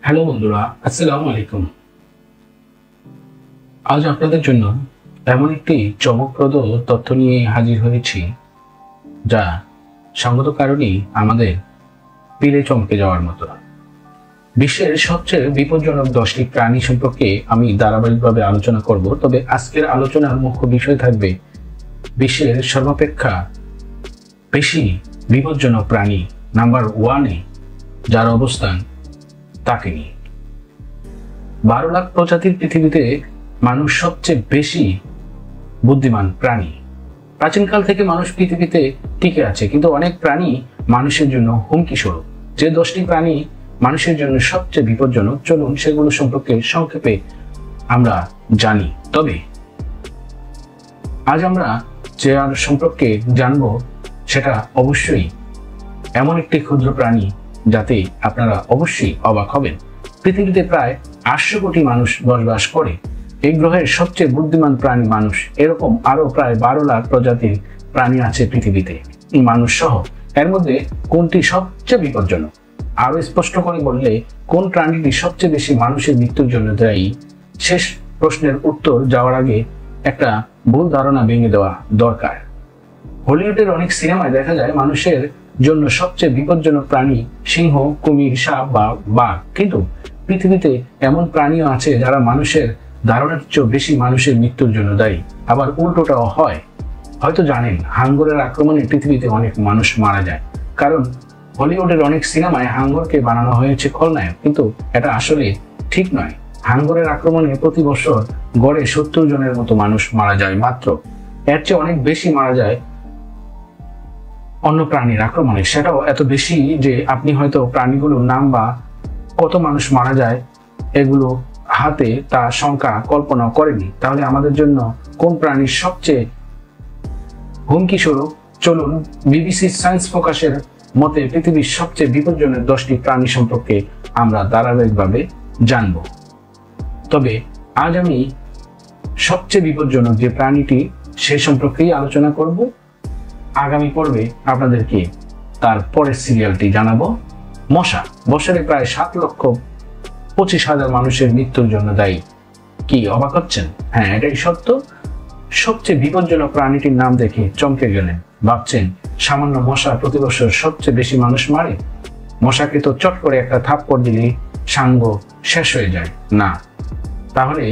Hello বন্ধুরা, আসসালামু আলাইকুম। আজ আপনাদের জন্য এমন একটি চমকপ্রদ তথ্য নিয়ে হাজির হয়েছি যা সঙ্গত কারণেই আমাদের পিলে চমকে যাওয়ার মতো। বিশ্বের সবচেয়ে বিপজ্জনক 10টি প্রাণী সম্পর্কে আমি ধারাবাহিকভাবে আলোচনা করব। তবে আজকের আলোচনার মুখ্য বিষয় থাকবে বিশ্বের সর্বাপেক্ষা বেশি বিপজ্জনক প্রাণী নাম্বার 1-এ যার অবস্থান তাকে নিয়ে। 12 লাখ প্রজাতির পৃথিবীতে মানুষ সবচেয়ে বেশি বুদ্ধিমান প্রাণী। প্রাচীনকাল থেকে মানুষ পৃথিবীতে টিকে আছে, কিন্তু অনেক প্রাণী মানুষের জন্য হুমকি স্বরূপ। যে 10টি প্রাণী মানুষের জন্য সবচেয়ে বিপজ্জনক, চলুন সেগুলো সম্পর্কে সংক্ষেপে আমরা জানি। তবে আজ আমরা যে সম্পর্কে জানবো সেটা অবশ্যই এমন একটি ক্ষুদ্র প্রাণী যাতে আপনারা অবশ্যই অবাক হবেন। পৃথিবীতে প্রায় 800 কোটি মানুষ বসবাস করে। এই গ্রহের সবচেয়ে বুদ্ধিমান প্রাণী মানুষ। এরকম আরো প্রায় 12 লাখ প্রজাতির প্রাণী আছে পৃথিবীতে, মানুষ সহ। এর মধ্যে কোনটি সবচেয়ে বিপজ্জনক? আরো স্পষ্ট করে বললে, কোন প্রাণীটি সবচেয়ে বেশি মানুষের মৃত্যুর জন্য দায়ী? শেষ প্রশ্নের উত্তর যাওয়ার আগে একটা ভুল ধারণা ভেঙে দেওয়া দরকার। হলিউডের অনেক সিনেমায় দেখা যায় মানুষের জন্য সবচেয়ে বিপজ্জনক প্রাণী সিংহ, কুমির, সাপ বা বাঘ। কিন্তু পৃথিবীতে এমন প্রাণীও আছে যারা মানুষের ধারণার চেয়েও বেশি মানুষের মৃত্যুর জন্য দায়ী। আবার উল্টোটাও হয়। হয়তো জানেন, হাঙ্গরের আক্রমণে পৃথিবীতে অনেক মানুষ মারা যায়। কারণ হলিউডের অনেক সিনেমায় হাঙ্গরকে বানানো হয়েছে খলনায়ক, কিন্তু এটা আসলে ঠিক নয়। হাঙ্গরের আক্রমণে প্রতি বছর গড়ে 70 জনের মতো মানুষ মারা যায় মাত্র। এর চেয়ে অনেক বেশি মারা যায় অন্য প্রাণীর আক্রমণে। সেটাও এত বেশি যে আপনি হয়তো প্রাণীগুলোর নাম বা কত মানুষ মারা যায় এগুলো হাতে তা সংখ্যা কল্পনা করেনি। তাহলে আমাদের জন্য কোন প্রাণী সবচেয়ে হুমকি স্বরূপ? চলুন বিবিসি সায়েন্স ফোকাসের মতে পৃথিবীর সবচেয়ে বিপজ্জনক 10টি প্রাণী সম্পর্কে আমরা ধারাবাহিকভাবে জানব। তবে আজ আমি সবচেয়ে বিপজ্জনক যে প্রাণীটি সে সম্পর্কেই আলোচনা করব। আগামী পর্বে আপনাদেরকে তার পরের সিরিয়ালটি জানাবো। মশা বছরে প্রায় 7,25,000 মানুষের মৃত্যুর জন্য দায়ী। কি অবাক হচ্ছেন? হ্যাঁ, এটাই সত্য। সবচেয়ে বিপজ্জনক প্রাণীটির নাম দেখে চমকে গেলেন। ভাবছেন সামান্য মশা প্রতি বছর সবচেয়ে বেশি মানুষ মারে? মশাকে তো চট করে একটা থাপ্পড় দিলেই সাঙ্গ শেষ হয়ে যায়। না, তাহলে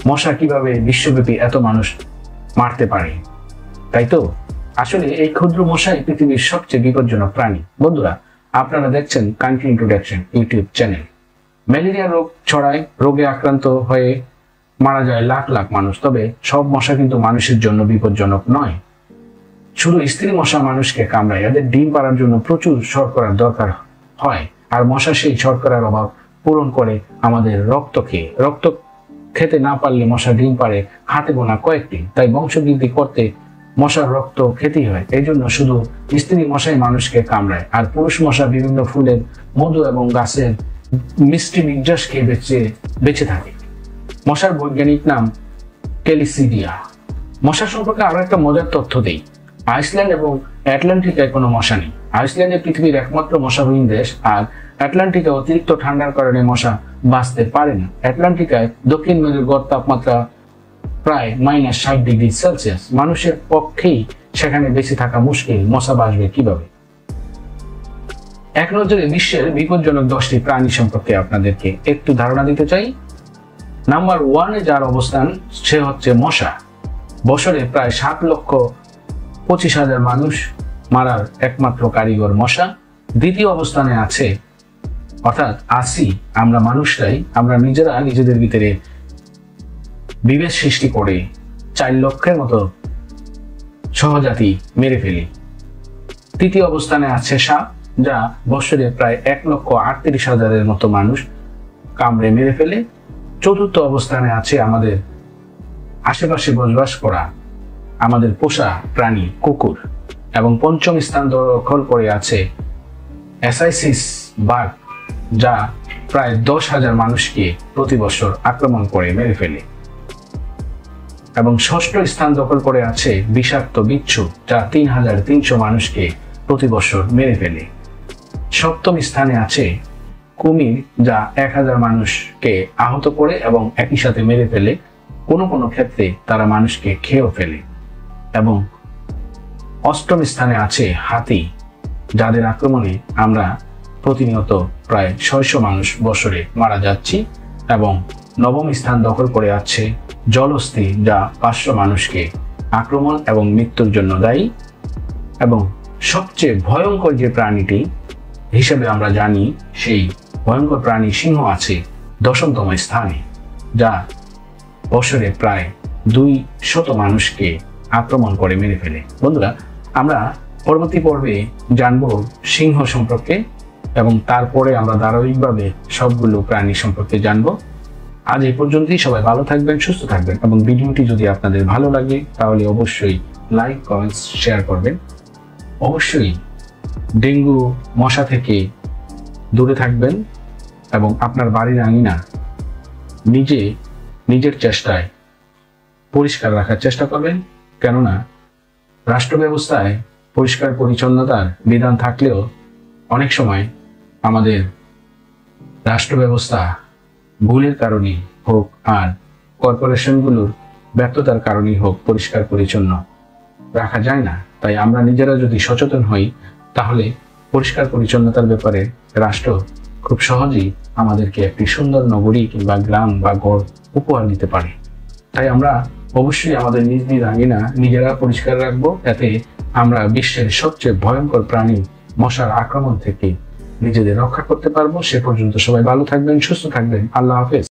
মশা কিভাবে বিশ্বব্যাপী এত মানুষ মারতে পারে? তাই তো, আসলে এই ক্ষুদ্র মশাই পৃথিবীর সবচেয়ে বিপজ্জনক প্রাণী। বন্ধুরা, আপনারা দেখছেন country introduction YouTube channel. Malaria রোগ ছড়ায়, রোগে আক্রান্ত হয়ে মারা যায় লাখ লাখ মানুষ। তবে সব মশা কিন্তু মানুষের জন্য বিপজ্জনক নয়। শুধু স্ত্রী মশা মানুষকে কামড়ায়। এদের ডিম পাড়ার জন্য প্রচুর শর্করার দরকার হয়, আর মশা সেই শর্করার অভাব পূরণ করে আমাদের রক্ত খেয়ে। রক্ত খেতে না পারলে মশা ডিম পাড়ে হাতে গোনা কয়েকটি। তাই বংশবৃদ্ধি করতে মশার রক্ত খেতেই হয়। এই জন্য শুধু স্ত্রী মশাই মানুষকে কামড়ায়, আর পুরুষ মশা বিভিন্ন ফুলের মধু এবং গাছের মিষ্টি নির্যাস খেয়ে বেঁচে থাকে। মশার বৈজ্ঞানিক নাম ক্যালিসিডিয়া। মশা সম্পর্কে আরো একটা মজার তথ্য দেই। আইসল্যান্ড এবং আটলান্টিকায় কোনো মশা নেই। আইসল্যান্ডে পৃথিবীর একমাত্র মশাহীন দেশ, আর আটলান্টিকা অতিরিক্ত ঠান্ডার কারণে মশা বাঁচতে পারে না। আটলান্টিকায় দক্ষিণ মেরুর গড় তাপমাত্রা প্রায় -60°C। মানুষের পক্ষেই সেখানে বেঁচে থাকা মুশকিল, মশা বাঁচবে কিভাবে? এক নজরে বিশ্বের বিপজ্জনক 10টি প্রাণী সম্পর্কে আপনাদেরকে একটু ধারণা দিতে চাই। নাম্বার 1-এ যার অবস্থান সে হচ্ছে মশা। বছরে প্রায় 7,25,000 মানুষ মারার একমাত্র কারিগর মশা। দ্বিতীয় অবস্থানে আছে, অর্থাৎ আমরা মানুষরাই। আমরা নিজেরা নিজেদের ভিতরে বিভেদ সৃষ্টি করে 4 লক্ষের মতো সহজাতি মেরে ফেলি। তৃতীয় অবস্থানে আছে সাপ, যা বছরে প্রায় 1,38,000-এর মতো মানুষ কামড়ে মেরে ফেলে। চতুর্থ অবস্থানে আছে আমাদের আশেপাশে বসবাস করা আমাদের পোষা প্রাণী কুকুর। এবং পঞ্চম স্থান দখল করে আছে অ্যাসাইসিস বাঘ, যা প্রায় 10,000 মানুষকে প্রতি বছর আক্রমণ করে মেরে ফেলে। এবং ষষ্ঠ স্থান দখল করে আছে বিষাক্ত বিচ্ছু, যা 3,300 মানুষকে প্রতি বছর মেরে ফেলে। সপ্তম স্থানে আছে কুমির যা 1000 মানুষকে আহত করে এবং একই সাথে মেরে ফেলে, কোনো কোনো ক্ষেত্রে তারা মানুষকে খেয়েও ফেলে। এবং অষ্টম স্থানে আছে হাতি, যাদের আক্রমণে আমরা প্রতিনিয়ত প্রায় 600 মানুষ বছরে মারা যাচ্ছি। এবং নবম স্থান দখল করে আছে জলহস্তী, যা 500 মানুষকে আক্রমণ এবং মৃত্যুর জন্য দায়ী। এবং সবচেয়ে ভয়ঙ্কর যে প্রাণীটি হিসেবে আমরা জানি, সেই ভয়ঙ্কর প্রাণী সিংহ আছে 10তম স্থানে, যা বছরে প্রায় 200 মানুষকে আক্রমণ করে মেরে ফেলে। বন্ধুরা, আমরা পরবর্তী পর্বে জানবো সিংহ সম্পর্কে এবং তারপরে আমরা ধারাবাহিকভাবে সবগুলো প্রাণী সম্পর্কে জানবো। আজ এই পর্যন্তই। সবাই ভালো থাকবেন, সুস্থ থাকবেন এবং ভিডিওটি যদি আপনাদের ভালো লাগে তাহলে অবশ্যই লাইক, কমেন্টস, শেয়ার করবেন। অবশ্যই ডেঙ্গু মশা থেকে দূরে থাকবেন এবং আপনার বাড়ির আঙিনা নিজের চেষ্টায় পরিষ্কার রাখার চেষ্টা করবেন। কেননা রাষ্ট্র ব্যবস্থায় পরিষ্কার পরিচ্ছন্নতার বিধান থাকলেও অনেক সময় আমাদের রাষ্ট্র ব্যবস্থা ভুলের কারণে হোক আর কর্পোরেশনগুলোর ব্যর্থতার কারণেই হোক পরিষ্কার পরিচ্ছন্ন রাখা যায় না। তাই আমরা নিজেরা যদি সচেতন হই তাহলে পরিষ্কার পরিচ্ছন্নতার ব্যাপারে রাষ্ট্র খুব সহজেই আমাদেরকে একটি সুন্দর নগরী কিংবা গ্রাম বা গড় উপহার দিতে পারে। তাই আমরা অবশ্যই আমাদের নিজ আঙিনা নিজেরা পরিষ্কার রাখবো। এতে আমরা বিশ্বের সবচেয়ে ভয়ঙ্কর প্রাণী মশার আক্রমণ থেকে নিজেদের রক্ষা করতে পারবো। সে পর্যন্ত সবাই ভালো থাকবেন, সুস্থ থাকবেন। আল্লাহ হাফেজ।